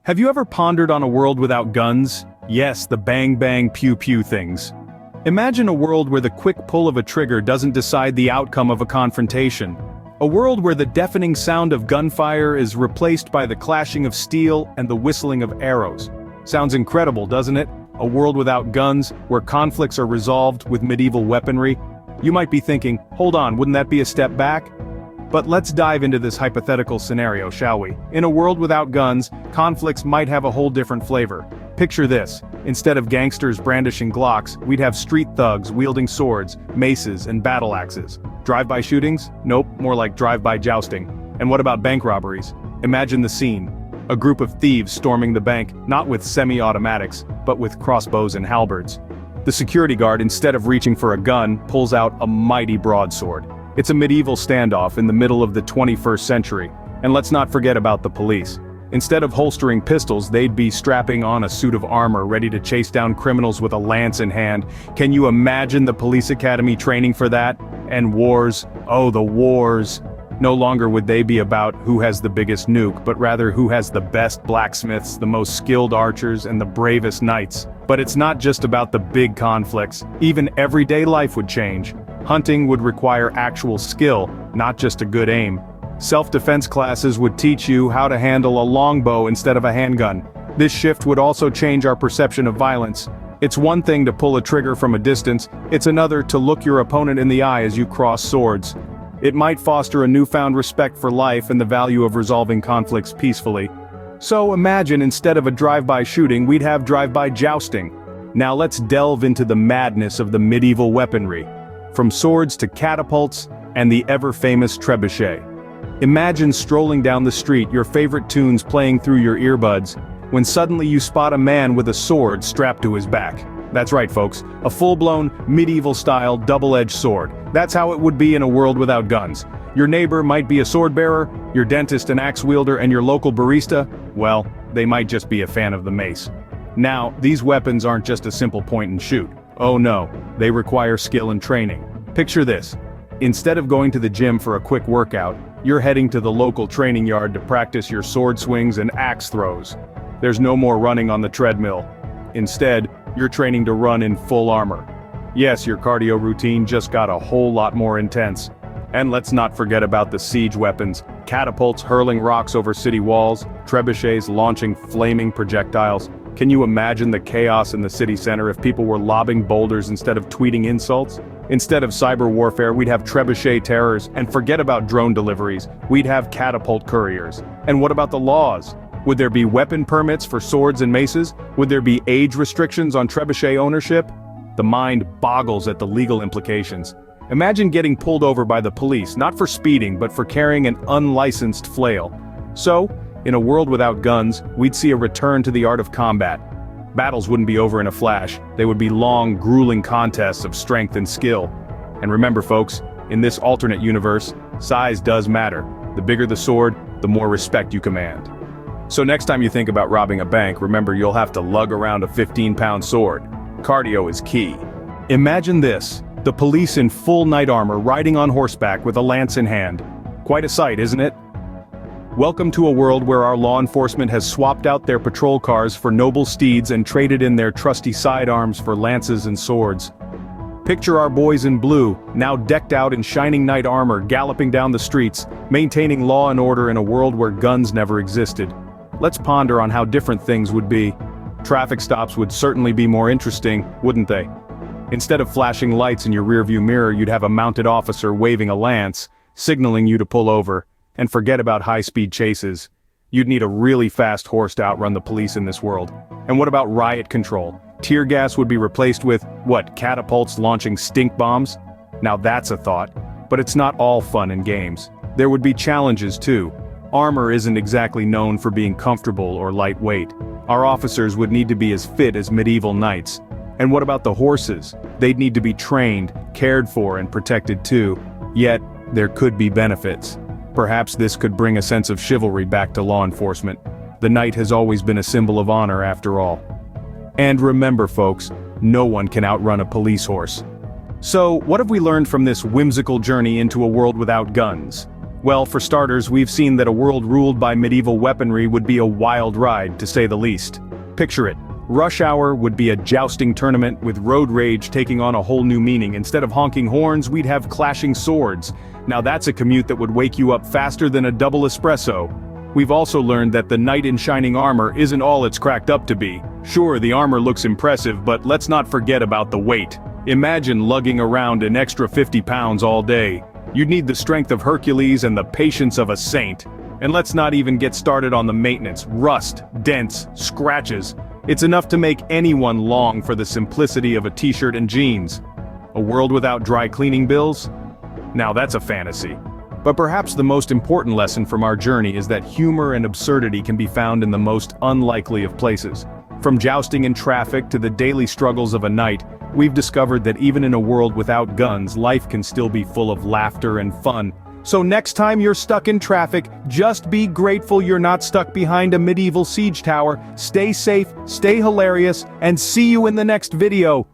Have you ever pondered on a world without guns? Yes, the bang bang pew pew things. Imagine a world where the quick pull of a trigger doesn't decide the outcome of a confrontation. A world where the deafening sound of gunfire is replaced by the clashing of steel and the whistling of arrows. Sounds incredible, doesn't it? A world without guns, where conflicts are resolved with medieval weaponry. You might be thinking, hold on, wouldn't that be a step back? But let's dive into this hypothetical scenario, shall we? In a world without guns, conflicts might have a whole different flavor. Picture this. Instead of gangsters brandishing Glocks, we'd have street thugs wielding swords, maces, and battle axes. Drive-by shootings? Nope, more like drive-by jousting. And what about bank robberies? Imagine the scene. A group of thieves storming the bank, not with semi-automatics, but with crossbows and halberds. The security guard, instead of reaching for a gun, pulls out a mighty broadsword. It's a medieval standoff in the middle of the 21st century. And let's not forget about the police. Instead of holstering pistols, they'd be strapping on a suit of armor ready to chase down criminals with a lance in hand. Can you imagine the police academy training for that? And wars, oh the wars. No longer would they be about who has the biggest nuke, but rather who has the best blacksmiths, the most skilled archers, and the bravest knights. But it's not just about the big conflicts. Even everyday life would change. Hunting would require actual skill, not just a good aim. Self-defense classes would teach you how to handle a longbow instead of a handgun. This shift would also change our perception of violence. It's one thing to pull a trigger from a distance, it's another to look your opponent in the eye as you cross swords. It might foster a newfound respect for life and the value of resolving conflicts peacefully. So imagine instead of a drive-by shooting, we'd have drive-by jousting. Now let's delve into the madness of the medieval weaponry. From swords to catapults, and the ever-famous trebuchet. Imagine strolling down the street, your favorite tunes playing through your earbuds, when suddenly you spot a man with a sword strapped to his back. That's right folks, a full-blown, medieval-style, double-edged sword. That's how it would be in a world without guns. Your neighbor might be a sword-bearer, your dentist an axe-wielder, and your local barista, well, they might just be a fan of the mace. Now, these weapons aren't just a simple point and shoot. Oh no, they require skill and training. Picture this. Instead of going to the gym for a quick workout, you're heading to the local training yard to practice your sword swings and axe throws. There's no more running on the treadmill. Instead, you're training to run in full armor. Yes, your cardio routine just got a whole lot more intense. And let's not forget about the siege weapons, catapults hurling rocks over city walls, trebuchets launching flaming projectiles. Can you imagine the chaos in the city center if people were lobbing boulders instead of tweeting insults? Instead of cyber warfare, we'd have trebuchet terrors, and forget about drone deliveries, we'd have catapult couriers. And what about the laws? Would there be weapon permits for swords and maces? Would there be age restrictions on trebuchet ownership? The mind boggles at the legal implications. Imagine getting pulled over by the police, not for speeding, but for carrying an unlicensed flail. So, in a world without guns, we'd see a return to the art of combat. Battles wouldn't be over in a flash, they would be long, grueling contests of strength and skill. And remember folks, in this alternate universe, size does matter. The bigger the sword, the more respect you command. So next time you think about robbing a bank, remember you'll have to lug around a 15-pound sword. Cardio is key. Imagine this, the police in full knight armor riding on horseback with a lance in hand. Quite a sight, isn't it? Welcome to a world where our law enforcement has swapped out their patrol cars for noble steeds and traded in their trusty sidearms for lances and swords. Picture our boys in blue, now decked out in shining knight armor, galloping down the streets, maintaining law and order in a world where guns never existed. Let's ponder on how different things would be. Traffic stops would certainly be more interesting, wouldn't they? Instead of flashing lights in your rearview mirror, you'd have a mounted officer waving a lance, signaling you to pull over. And forget about high-speed chases. You'd need a really fast horse to outrun the police in this world. And what about riot control? Tear gas would be replaced with, what, catapults launching stink bombs? Now that's a thought. But it's not all fun and games. There would be challenges too. Armor isn't exactly known for being comfortable or lightweight. Our officers would need to be as fit as medieval knights. And what about the horses? They'd need to be trained, cared for, and protected too. Yet, there could be benefits. Perhaps this could bring a sense of chivalry back to law enforcement. The knight has always been a symbol of honor after all. And remember folks, no one can outrun a police horse. So, what have we learned from this whimsical journey into a world without guns? Well, for starters, we've seen that a world ruled by medieval weaponry would be a wild ride, to say the least. Picture it. Rush hour would be a jousting tournament with road rage taking on a whole new meaning. Instead of honking horns, we'd have clashing swords. Now that's a commute that would wake you up faster than a double espresso. We've also learned that the knight in shining armor isn't all it's cracked up to be. Sure, the armor looks impressive, but let's not forget about the weight. Imagine lugging around an extra 50 pounds all day. You'd need the strength of Hercules and the patience of a saint. And let's not even get started on the maintenance, rust, dents, scratches. It's enough to make anyone long for the simplicity of a t-shirt and jeans. A world without dry cleaning bills? Now that's a fantasy. But perhaps the most important lesson from our journey is that humor and absurdity can be found in the most unlikely of places. From jousting in traffic to the daily struggles of a knight, we've discovered that even in a world without guns, life can still be full of laughter and fun. So next time you're stuck in traffic, just be grateful you're not stuck behind a medieval siege tower. Stay safe, stay hilarious, and see you in the next video.